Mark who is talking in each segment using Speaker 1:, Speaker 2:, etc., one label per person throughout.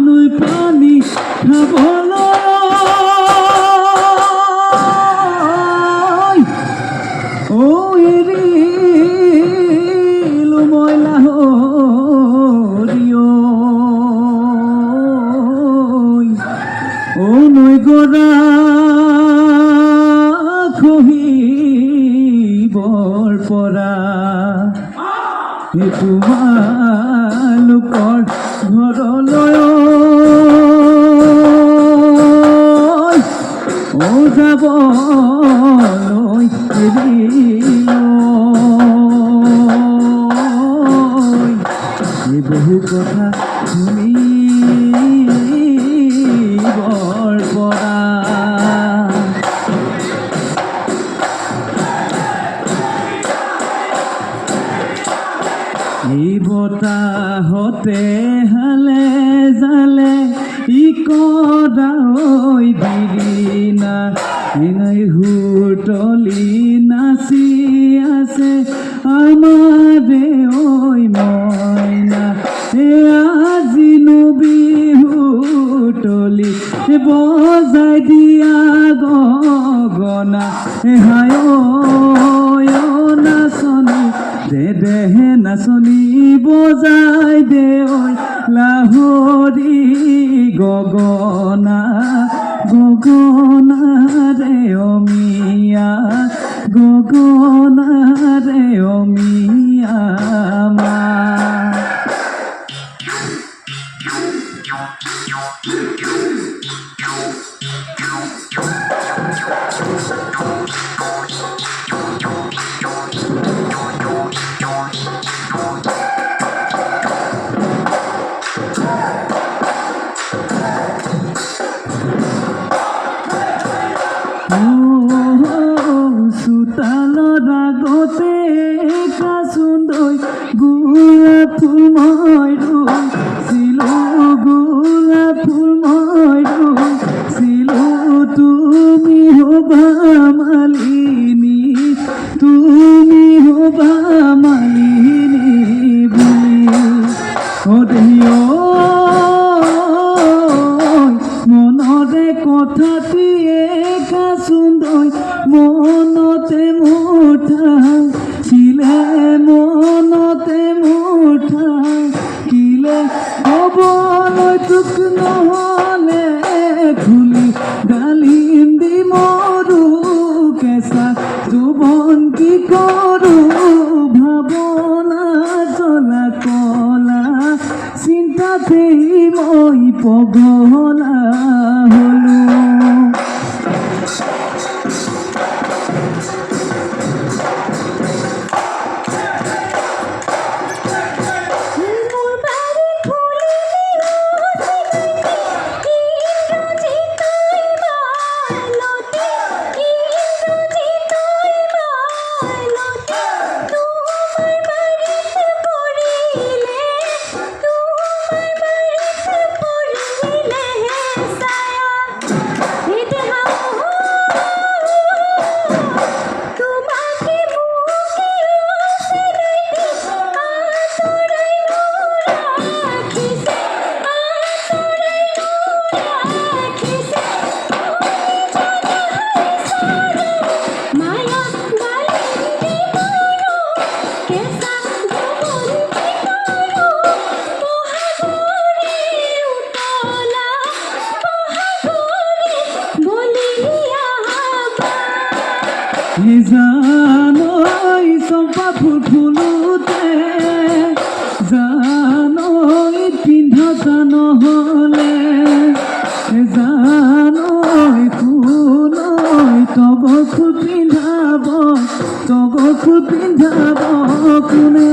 Speaker 1: নই পানি খাবলৈ ও এৰিলো মইলা হৰিয় ও নৈ গৰা খহিবৰ পৰা তোমালোকৰ ঘৰলৈ ও যাবলৈ এই বহু কথা শুনিবৰ পৰা এই বতাহতে হালে জালে ই কদাই বিৰিনা এনাই হুতলি নাচি আছে আমাৰে ঐ মইনা আজিনো বিহুতলি বজাই দিয়া গগনা হায় নাচনী দেহে নাচনী বজাই দে ঐ লাহৰি গগনা গগনা ৰে অমিয়া গগনা ৰে অমিয়া মা চোতালৰ আগতে কাচুন্দৈ গোলাপ ফুল মই ৰুইছিলো গোলাপ ফুল মই ৰুইছিলো তুমি হবা মালিনী তুমি হবা মালিনী বুলি দেহিয় মনৰে কথাটিয়ে কাচুন্দৈ মনতে মুঠা কিলে মনতে মুঠা কিলে হবলৈ তোক নহলে খুলি ডালিম দি মৰু কেঁচা যৌৱন কি কৰো ভাৱনা জ্বলা কলা চিন্তাতেই মই পগলা হলো ফুল ফুলোতে জানৈ পিন্ধা নহ'লে জানৈ ফুলৈ তগৰ ফুল পিন্ধাব কোনে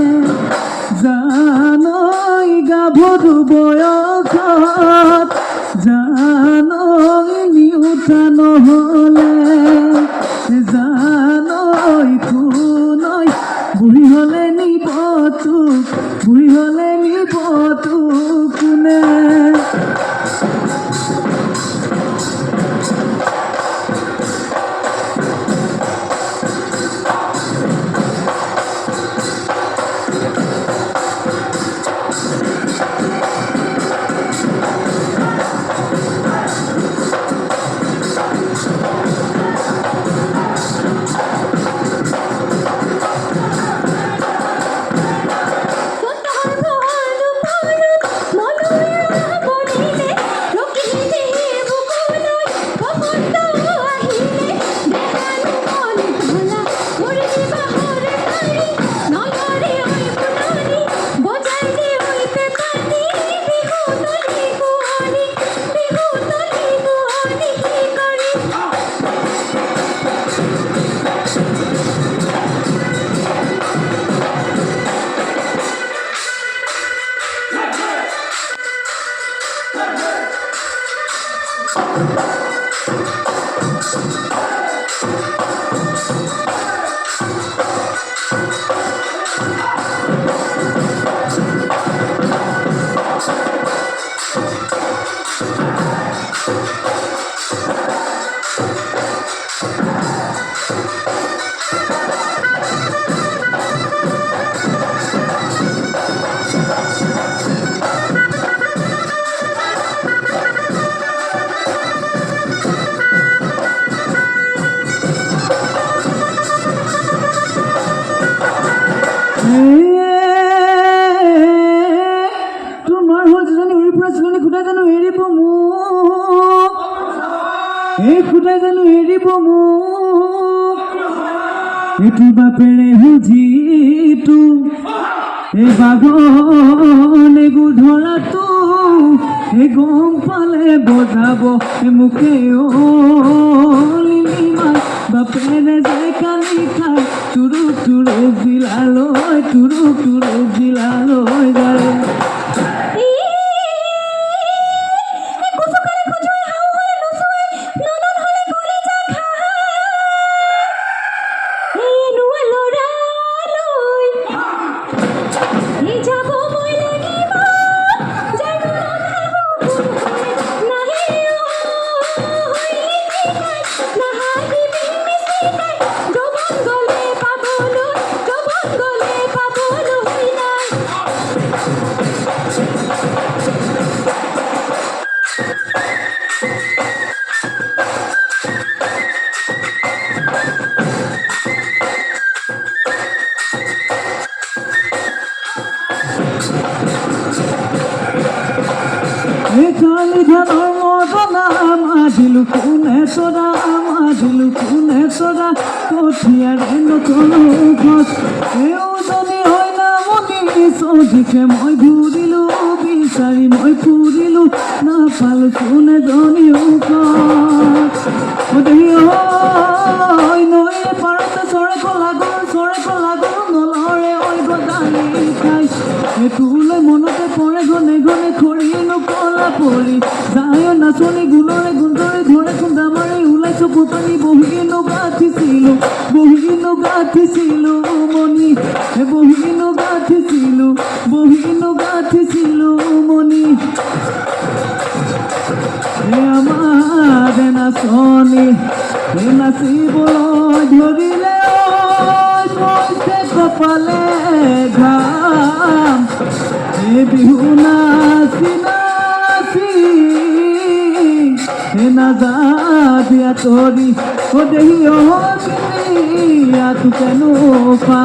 Speaker 1: জানৈ গাভৰু বয়সত জানৈ নিউঠা নহ'লে জানৈ ফুলৈ বুঢ়ী হ'লে নিব তোক কোনে তোমাৰ হ'ল যেজনী উৰি ফুৰা চিলনী খুটাই জানো এৰিব মোক এই খুটাই জানো এৰিব মোক এইটো বাপেৰে যিটো এই বাঘনে গো ধৰাটো এই গম পালে বজাব মোকে লিলিমাই বাপেৰে যে কালি খাই তুৰুক জিলালৈ যায় কালি ধানৰ মদনা মাধিলো কোনে চৰা কঠিয়াৰে নতলো গছ এওজনী হয় নামনি চৌদিশে মই ঘূৰিলো বিচাৰি মই ফুৰিলো নাপালো কোনে জনী নৈৰে পাৰতে চৰে কলা গৰু নলৰে ঐ গদালি খাই তোলৈ মনতে পৰে ঘনে খৰিনো কলা পৰি যায় নাচনি গুণৰে গুঞ্জৰে ধৰে খুন্দা মাৰি ওলাইছো পুতনি বহিনো গাঁঠিছিলো মণি বহিনো গাঁঠিছিলো মণি আমাৰ নাচনি নাচিবলৈ ধৰিলে কপালে ঘাম বিহু নাচি নাযাবিয়া তৰি দেহি অ কেনো পা